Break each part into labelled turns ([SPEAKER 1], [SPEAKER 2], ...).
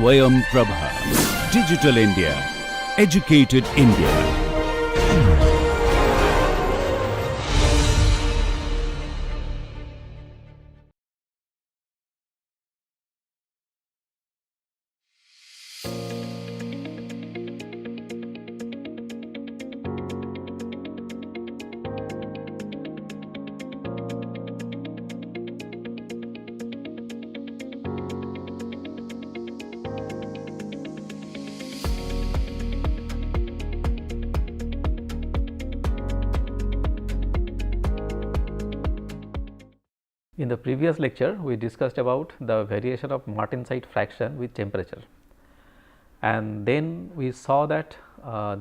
[SPEAKER 1] Swayam Prabha. Digital India. Educated India.
[SPEAKER 2] In the previous lecture, we discussed about the variation of martensite fraction with temperature, and then we saw that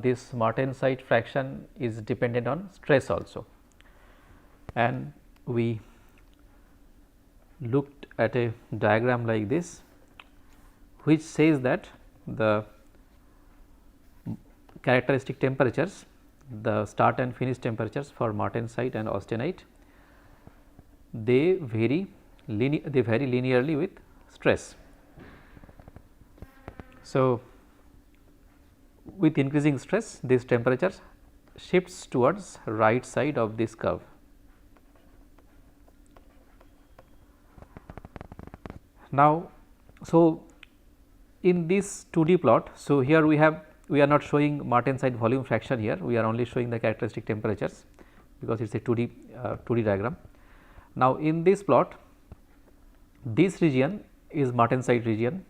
[SPEAKER 2] this martensite fraction is dependent on stress also, and we looked at a diagram like this, which says that the characteristic temperatures, the start and finish temperatures for martensite and austenite, they vary linearly with stress. So, with increasing stress, this temperature shifts towards right side of this curve. Now, so in this 2D plot, so here we are not showing martensite volume fraction here, we are only showing the characteristic temperatures because it is a 2D diagram. Now, in this plot, this region is martensite region,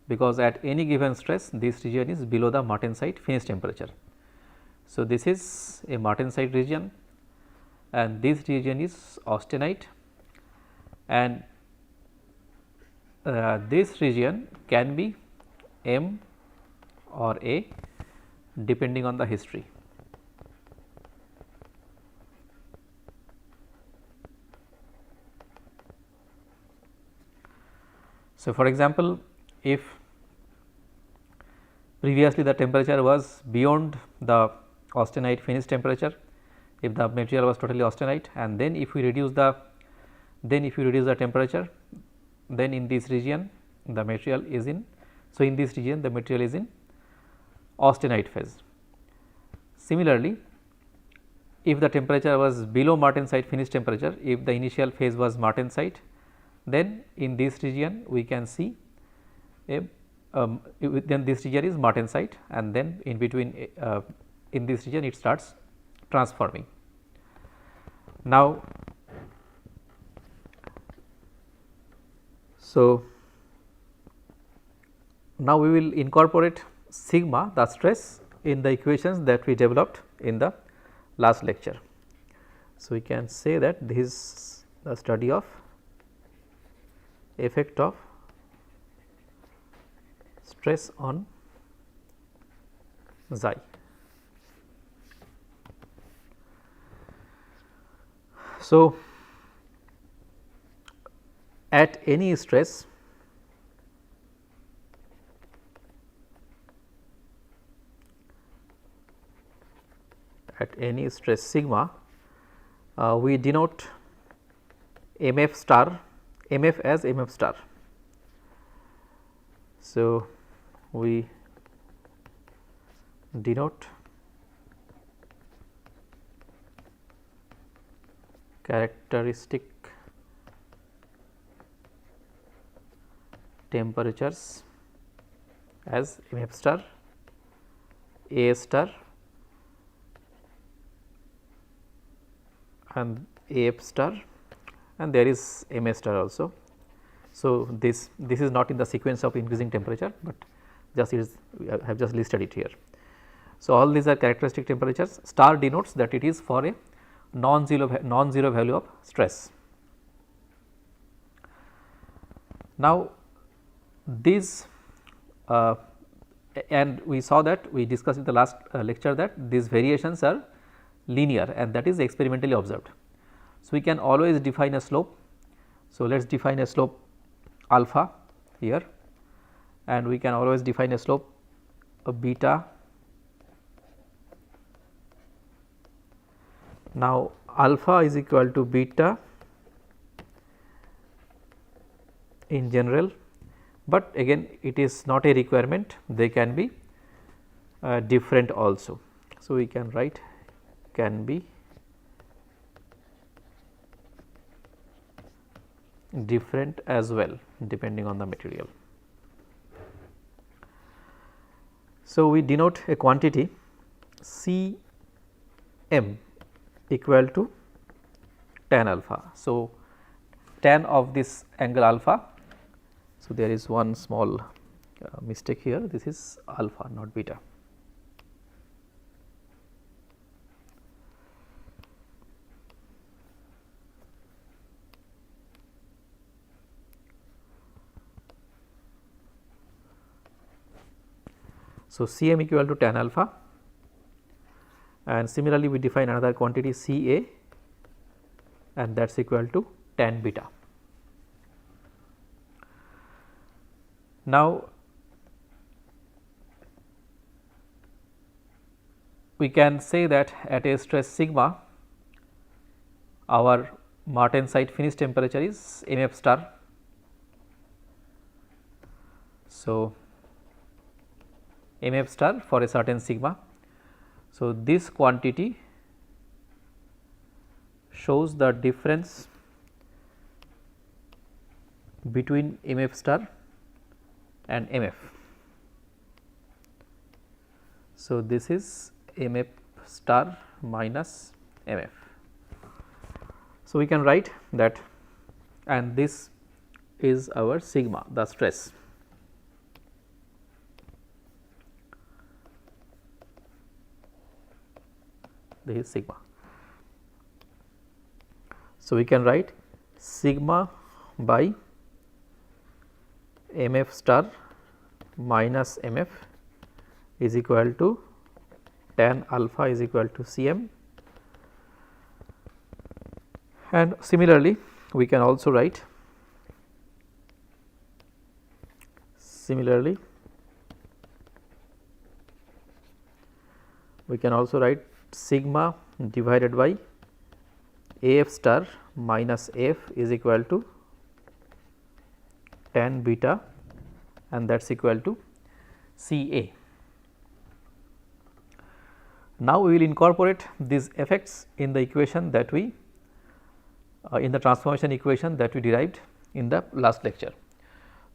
[SPEAKER 2] because at any given stress this region is below the martensite finish temperature. So, this is a martensite region and this region is austenite, and this region can be M or A depending on the history. So, for example, if previously the temperature was beyond the austenite finish temperature, if the material was totally austenite, and then if we reduce the temperature, then in this region the material is in, so in this region the material is in austenite phase. Similarly, if the temperature was below martensite finish temperature, if the initial phase was martensite, then in this region we can see then this region is martensite, and then in between in this region it starts transforming. Now, so now we will incorporate sigma, the stress, in the equations that we developed in the last lecture. So, we can say that this is the study of effect of stress on xi. So, at any stress, sigma, we denote mf star, mf as mf star. So, we denote characteristic temperatures as mf star, A star and AF star, and there is MS star also. So, this is not in the sequence of increasing temperature, but just is I have just listed it here. So, all these are characteristic temperatures. Star denotes that it is for a non-zero value of stress. Now, these and we saw that we discussed in the last lecture that these variations are linear, and that is experimentally observed. So, we can always define a slope. So, let us define a slope alpha here, and we can always define a slope of beta. Now, alpha is equal to beta in general, but again it is not a requirement, they can be different also. So, we can write can be different as well depending on the material. So, we denote a quantity C m equal to tan alpha. So, tan of this angle alpha. So, there is one small mistake here, this is alpha not beta. So, Cm equal to tan alpha, and similarly we define another quantity Ca, and that is equal to tan beta. Now, we can say that at a stress sigma our martensite finish temperature is mf star. So, mf star for a certain sigma. So, this quantity shows the difference between mf star and mf. So, this is mf star minus mf. So, we can write that, and this is our sigma, the stress. This is sigma. So, we can write sigma by mf star minus mf is equal to tan alpha is equal to Cm, and similarly we can also write sigma divided by Af star minus F is equal to tan beta, and that is equal to Ca. Now, we will incorporate these effects in the equation that we in the transformation equation that we derived in the last lecture.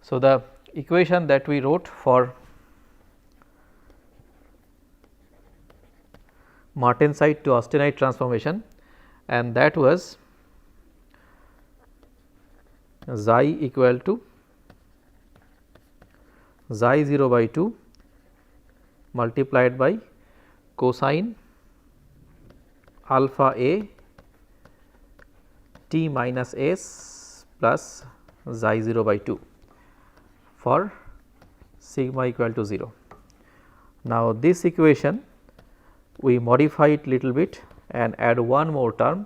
[SPEAKER 2] So, the equation that we wrote for martensite to austenite transformation, and that was xi equal to xi 0 by 2 multiplied by cosine alpha a t minus s plus xi 0 by 2 for sigma equal to 0. Now, this equation we modify it little bit and add one more term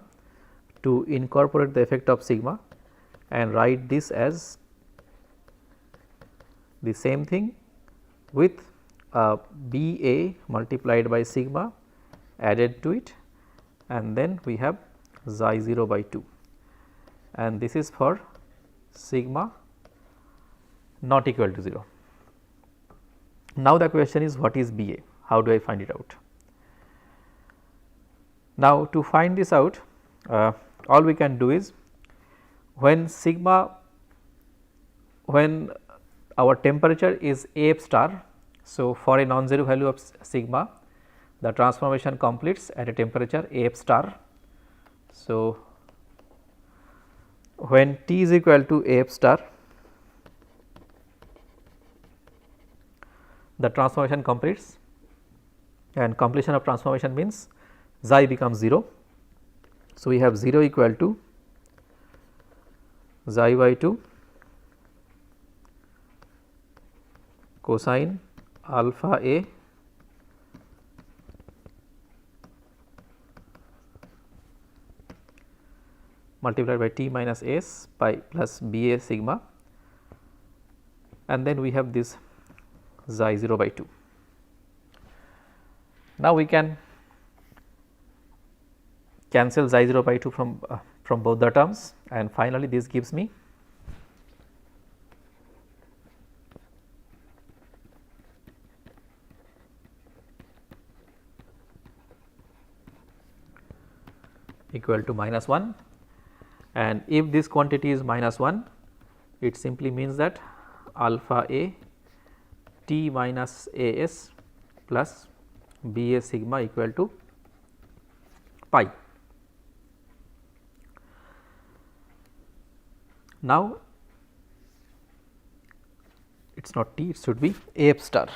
[SPEAKER 2] to incorporate the effect of sigma, and write this as the same thing with B A multiplied by sigma added to it, and then we have xi 0 by 2, and this is for sigma not equal to 0. Now, the question is what is B A? How do I find it out? Now, to find this out, all we can do is when our temperature is Af star. So, for a non-zero value of sigma, the transformation completes at a temperature Af star. So, when T is equal to Af star, the transformation completes, and completion of transformation means xi becomes 0. So, we have 0 equal to xi by 2 cosine alpha a multiplied by t minus s by plus B A sigma, and then we have this xi 0 by 2. Now, we can cancel xi 0 by 2 from both the terms, and finally, this gives me equal to minus 1, and if this quantity is minus 1, it simply means that alpha A T minus A s plus B a sigma equal to pi. Now, it is not T, it should be A f star.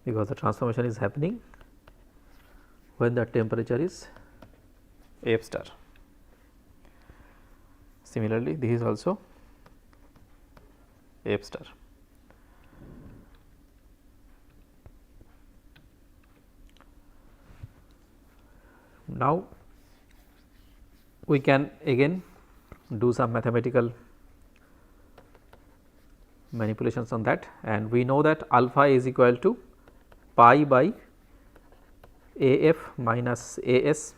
[SPEAKER 2] Because the transformation is happening when the temperature is A f star. Similarly, this is also A f star. Now, we can again do some mathematical manipulations on that, and we know that alpha is equal to pi by A f minus A s,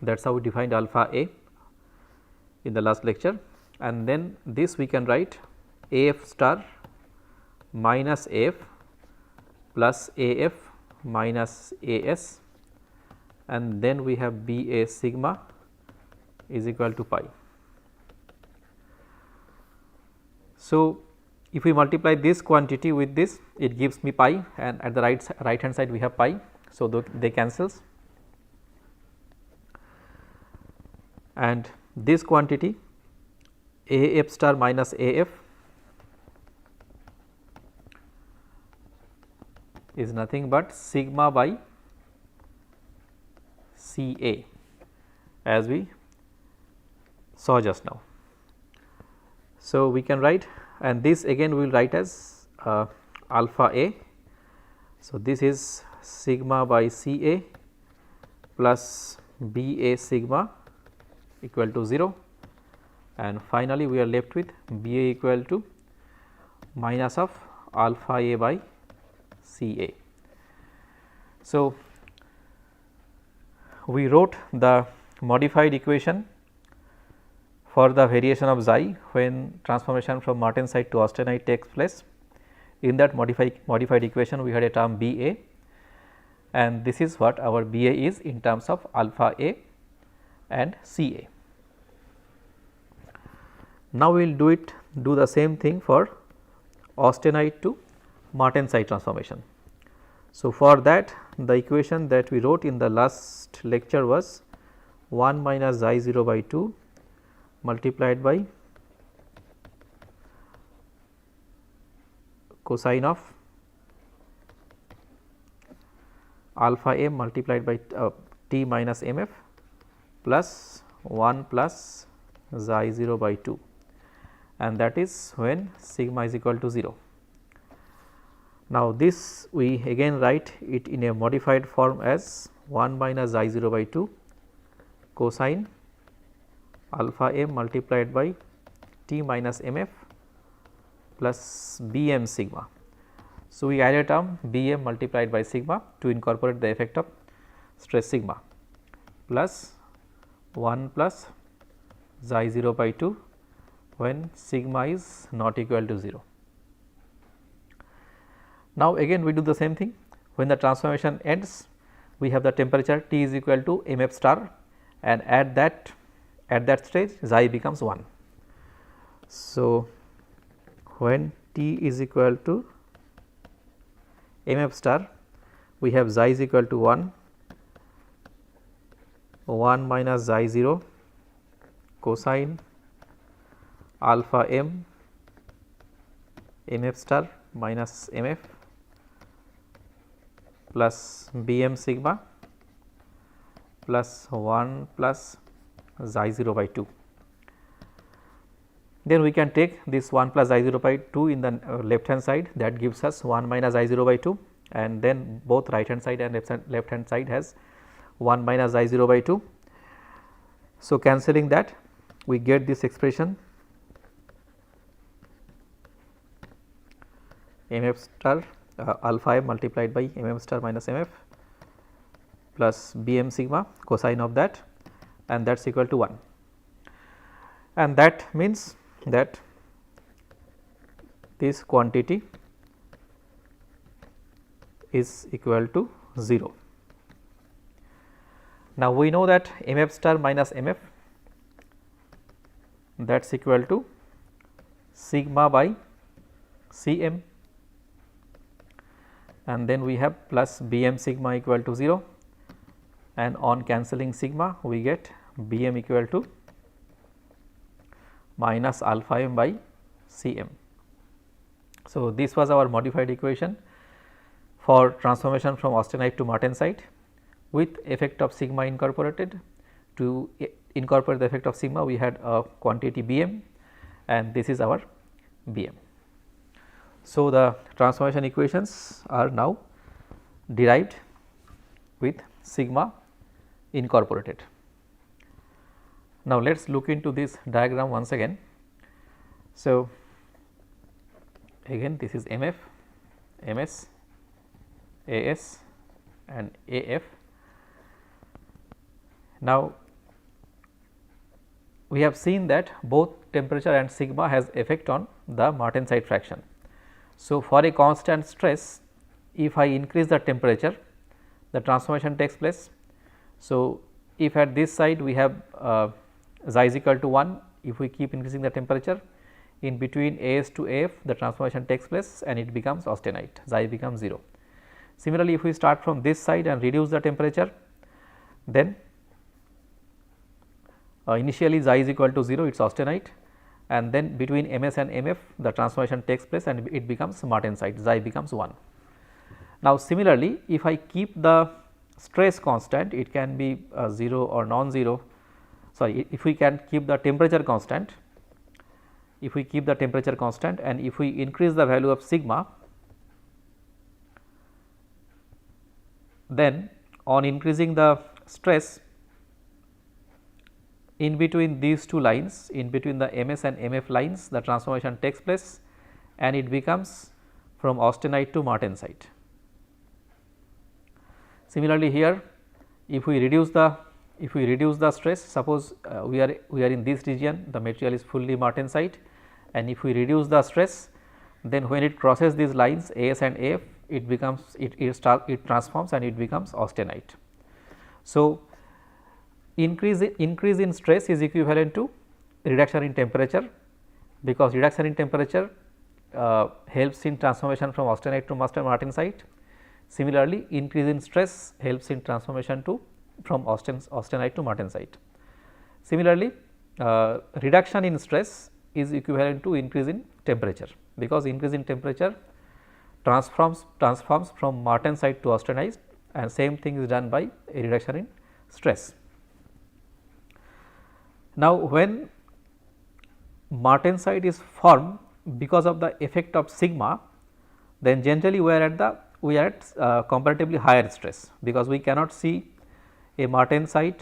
[SPEAKER 2] that is how we defined alpha A in the last lecture, and then this we can write A f star minus A f plus A f minus A s, and then we have B a sigma is equal to pi. So, if we multiply this quantity with this, it gives me pi, and at the right hand side we have pi. So, they cancels, and this quantity A f star minus A f is nothing but sigma by C a, as we saw just now. So, we can write, and this again we will write as alpha A. So, this is sigma by C a plus B a sigma equal to 0, and finally, we are left with B a equal to minus of alpha A by C a. So, we wrote the modified equation for the variation of xi when transformation from martensite to austenite takes place. In that modified equation, we had a term B a, and this is what our B a is in terms of alpha A and C a. Now, we will do the same thing for austenite to martensite transformation. So, for that, the equation that we wrote in the last lecture was 1 minus xi 0 by 2 multiplied by cosine of alpha m multiplied by t minus mf plus 1 plus xi 0 by 2, and that is when sigma is equal to 0. Now, this we again write it in a modified form as 1 minus xi 0 by 2 cosine alpha m multiplied by t minus mf plus bm sigma. So, we add a term bm multiplied by sigma to incorporate the effect of stress sigma plus 1 plus xi 0 by 2 when sigma is not equal to 0. Now, again we do the same thing. When the transformation ends, we have the temperature T is equal to mf star, and at that stage xi becomes 1. So, when T is equal to mf star, we have xi is equal to 1 minus xi 0 cosine alpha m mf star minus mf plus bm sigma plus 1 plus xi 0 by 2. Then we can take this 1 plus xi 0 by 2 in the left hand side, that gives us 1 minus xi 0 by 2, and then both right hand side and left hand side has 1 minus xi 0 by 2. So, cancelling that, we get this expression mf star alpha m multiplied by mm star minus mf plus bm sigma cosine of that, and that is equal to 1, and that means that this quantity is equal to 0. Now, we know that mf star minus mf, that is equal to sigma by Cm, and then we have plus Bm sigma equal to 0, and on cancelling sigma we get Bm equal to minus alpha m by Cm. So, this was our modified equation for transformation from austenite to martensite with effect of sigma incorporated. To incorporate the effect of sigma, we had a quantity Bm, and this is our Bm. So, the transformation equations are now derived with sigma incorporated. Now, let us look into this diagram once again. So, again this is MF, MS, AS and AF. Now, we have seen that both temperature and sigma has effect on the martensite fraction. So, for a constant stress, if I increase the temperature, the transformation takes place. So, if at this side we have xi is equal to 1, if we keep increasing the temperature, in between AS to AF the transformation takes place and it becomes austenite, xi becomes 0. Similarly, if we start from this side and reduce the temperature, then initially xi is equal to 0, it is austenite, and then between MS and MF the transformation takes place and it becomes martensite, xi becomes 1. Now, similarly, if I keep the stress constant, it can be 0 or non-zero. Sorry, if we can keep the temperature constant, if we keep the temperature constant and if we increase the value of sigma, then on increasing the stress, in between these two lines, in between the MS and MF lines, the transformation takes place and it becomes from austenite to martensite. Similarly, here if we reduce the stress, suppose we are in this region, the material is fully martensite, and if we reduce the stress, then when it crosses these lines AS and AF, it becomes it transforms and it becomes austenite. So, increase in stress is equivalent to reduction in temperature, because reduction in temperature helps in transformation from austenite to martensite. Similarly, increase in stress helps in transformation from austenite to martensite. Similarly, reduction in stress is equivalent to increase in temperature, because increase in temperature transforms from martensite to austenite, and same thing is done by a reduction in stress. Now, when martensite is formed because of the effect of sigma, then generally we are at comparatively higher stress, because we cannot see a martensite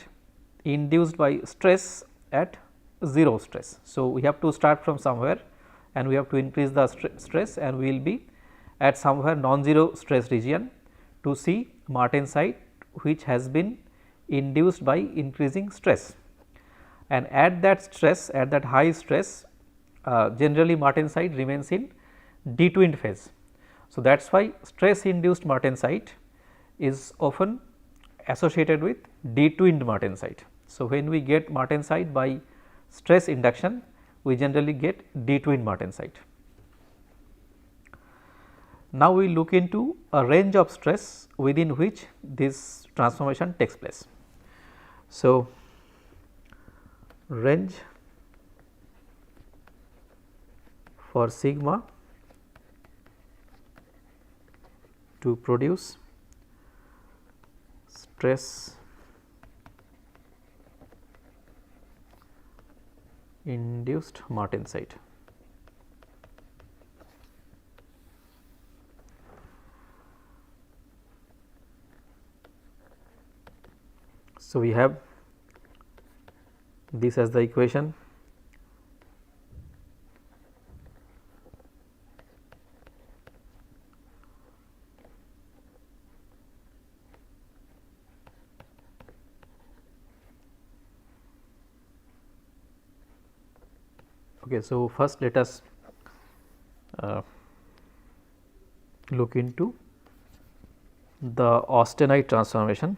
[SPEAKER 2] induced by stress at 0 stress. So, we have to start from somewhere and we have to increase the stress, and we will be at somewhere non-zero stress region to see martensite which has been induced by increasing stress. And at that stress, at that high stress, generally martensite remains in detwinned phase. So, that is why stress induced martensite is often associated with detwinned martensite. So, when we get martensite by stress induction, we generally get detwinned martensite. Now, we look into a range of stress within which this transformation takes place. So, range for sigma to produce stress induced martensite. So, we have this as the equation. Okay, so first let us look into the austenite transformation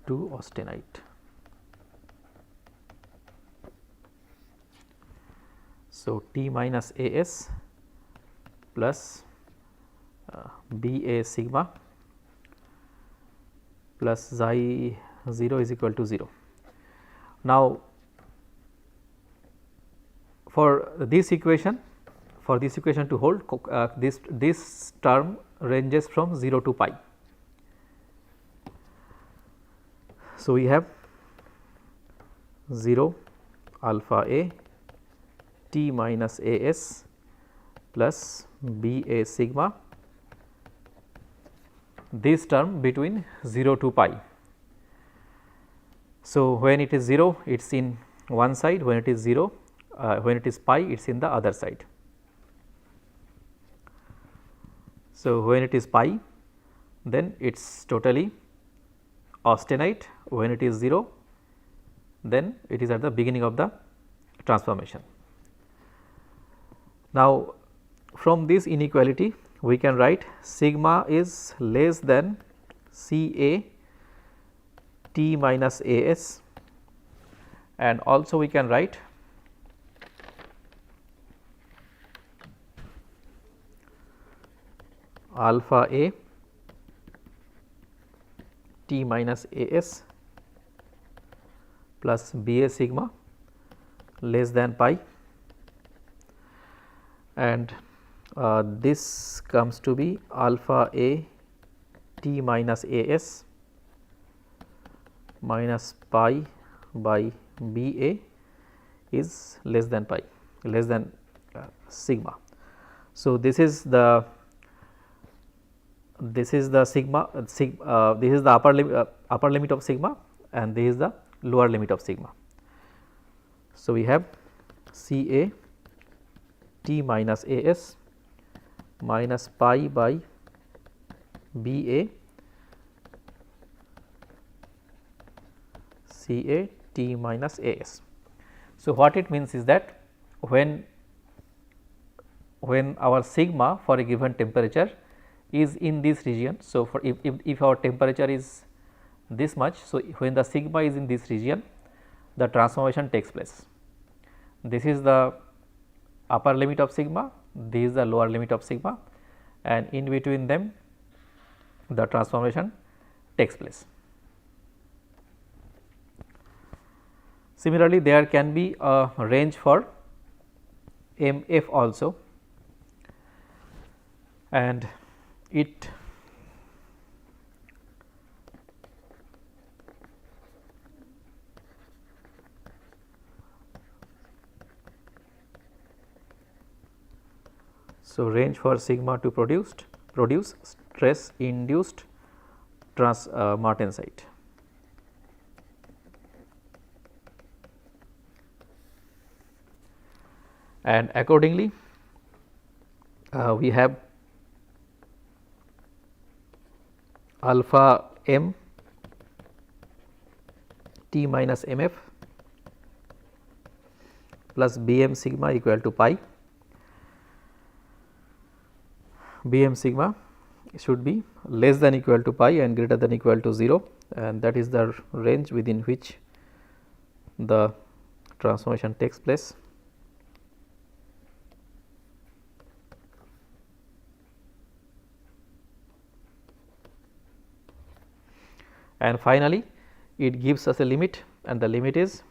[SPEAKER 2] to austenite. So, T minus A s plus B A sigma plus xi 0 is equal to 0. Now, for this equation to hold, this term ranges from 0 to pi. So, we have 0 alpha a T minus A s plus B a sigma, this term between 0 to pi. So, when it is 0 it is in one side, when it is 0 when it is pi it is in the other side. So, when it is pi then it is totally austenite, when it is 0 then it is at the beginning of the transformation. Now, from this inequality we can write sigma is less than C A T minus A s, and also we can write alpha a T minus A s plus B a sigma less than pi, and this comes to be alpha a T minus A s minus pi by B a is less than pi, less than sigma. So, this is the sigma, this is the upper limit of sigma, and this is the lower limit of sigma. So, we have C A T minus A s minus pi by B a C A T minus A s. So, what it means is that when our sigma for a given temperature is in this region. So, for if our temperature is this much, so when the sigma is in this region the transformation takes place. This is the upper limit of sigma, this is the lower limit of sigma, and in between them the transformation takes place. Similarly, there can be a range for MF also, and it so range for sigma to produce stress induced martensite. And accordingly we have alpha m T minus MF plus Bm sigma equal to pi. Bm sigma should be less than equal to pi and greater than equal to 0, and that is the range within which the transformation takes place. And finally, it gives us a limit, and the limit is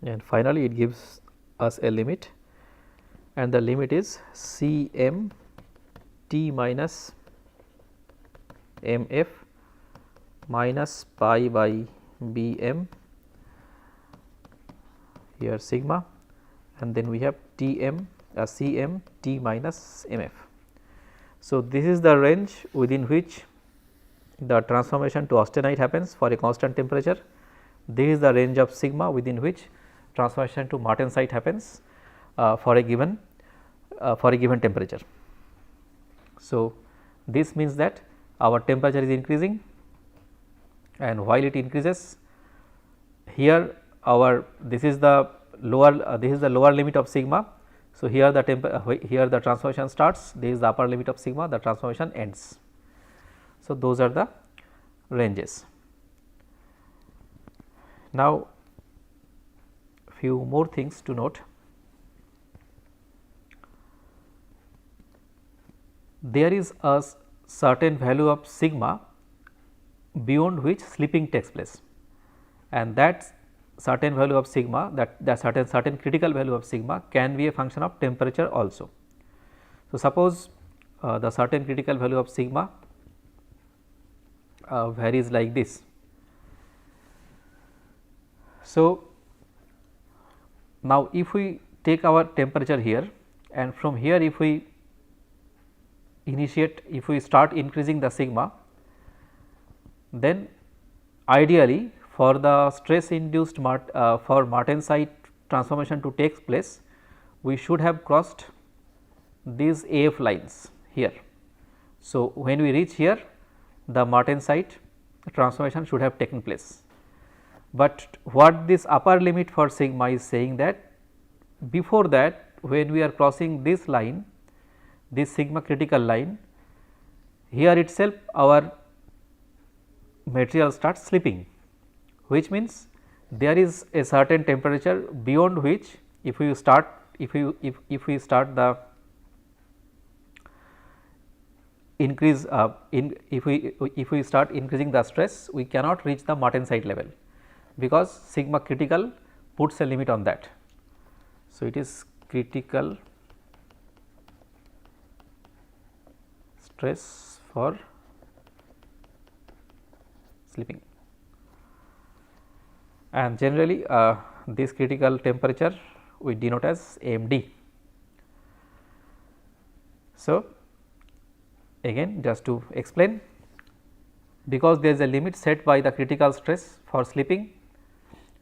[SPEAKER 2] it gives us a limit, and the limit is Cm T minus Mf minus pi by Bm here sigma, and then we have Tm Cm T minus Mf. So, this is the range within which the transformation to austenite happens for a constant temperature. This is the range of sigma within which transformation to martensite happens for a given temperature. So, this means that our temperature is increasing, and while it increases, here this is the lower limit of sigma. So, here the transformation starts, this is the upper limit of sigma, the transformation ends. So, those are the ranges. Now, few more things to note. There is a certain value of sigma beyond which slipping takes place, and that certain value of sigma, that certain critical value of sigma can be a function of temperature also. So, suppose the certain critical value of sigma varies like this. So, now if we take our temperature here, and from here if we start increasing the sigma, then ideally for the stress induced for martensite transformation to take place, we should have crossed these AF lines here. So, when we reach here, the martensite transformation should have taken place. But what this upper limit for sigma is saying, that before that, when we are crossing this line, this sigma critical line, here itself our material starts slipping, which means there is a certain temperature beyond which if we start the increase if we start increasing the stress, we cannot reach the martensite level, because sigma critical puts a limit on that. So, it is critical stress for slipping, and generally this critical temperature we denote as AMD. So, again just to explain, because there is a limit set by the critical stress for slipping.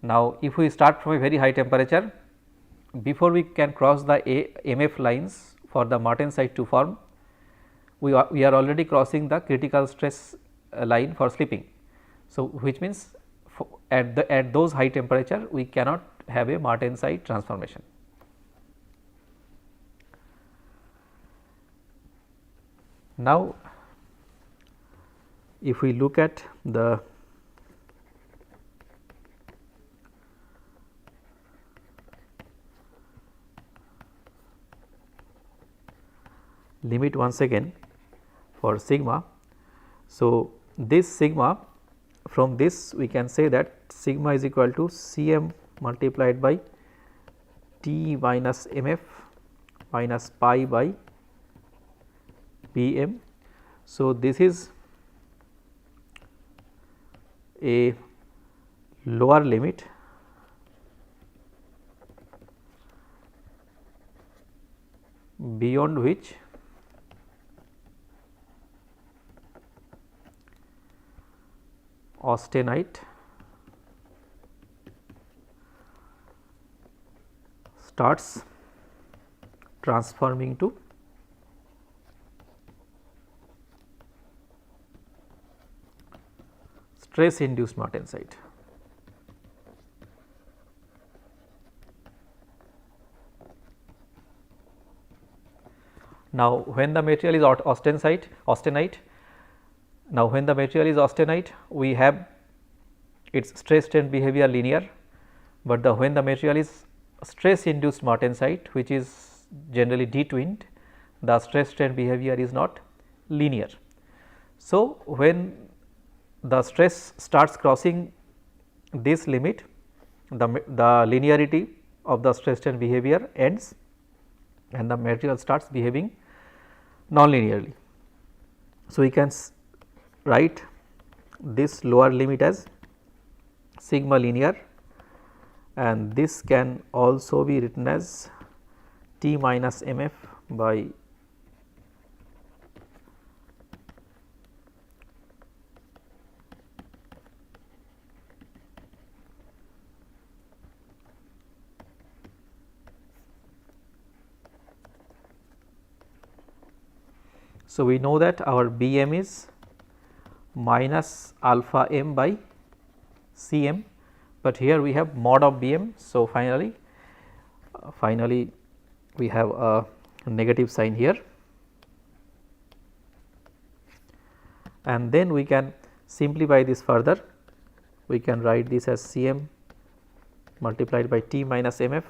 [SPEAKER 2] Now, if we start from a very high temperature, before we can cross the MF lines for the martensite to form, we are already crossing the critical stress line for slipping. So, which means at those high temperature we cannot have a martensite transformation. Now, if we look at the limit once again for sigma. So, this sigma, from this we can say that sigma is equal to Cm multiplied by T minus Mf minus pi by Pm. So, this is a lower limit beyond which austenite starts transforming to stress induced martensite. Now, when the material is austenite, now when the material is austenite, we have its stress strain behavior linear, but when the material is stress induced martensite, which is generally detwinned, the stress strain behavior is not linear. So, when the stress starts crossing this limit, the linearity of the stress strain behavior ends and the material starts behaving non-linearly. So, we can write this lower limit as sigma linear, and this can also be written as T minus Mf by So, we know that our Bm is minus alpha m by Cm, but here we have mod of Bm. So, finally we have a negative sign here, and then we can simplify this further. We can write this as Cm multiplied by T minus Mf,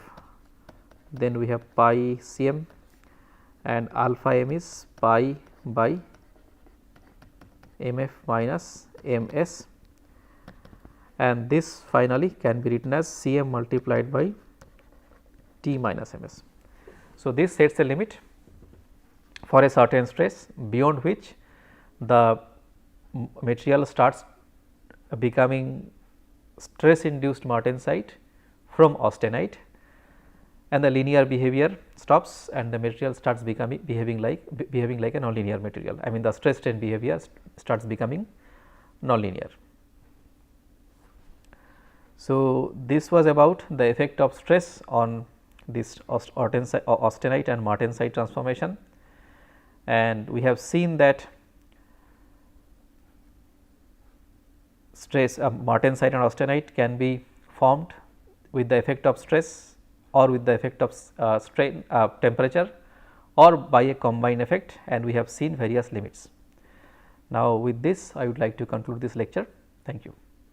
[SPEAKER 2] then we have pi Cm, and alpha m is pi by Mf minus Ms, and this finally can be written as Cm multiplied by T minus Ms. So, this sets the limit for a certain stress beyond which the material starts becoming stress induced martensite from austenite, and the linear behavior stops and the material starts behaving like a nonlinear material. I mean, the stress strain behavior starts becoming nonlinear. So, this was about the effect of stress on this austenite and martensite transformation, and we have seen that stress martensite and austenite can be formed with the effect of stress or with the effect of strain temperature or by a combined effect, and we have seen various limits. Now, with this I would like to conclude this lecture. Thank you.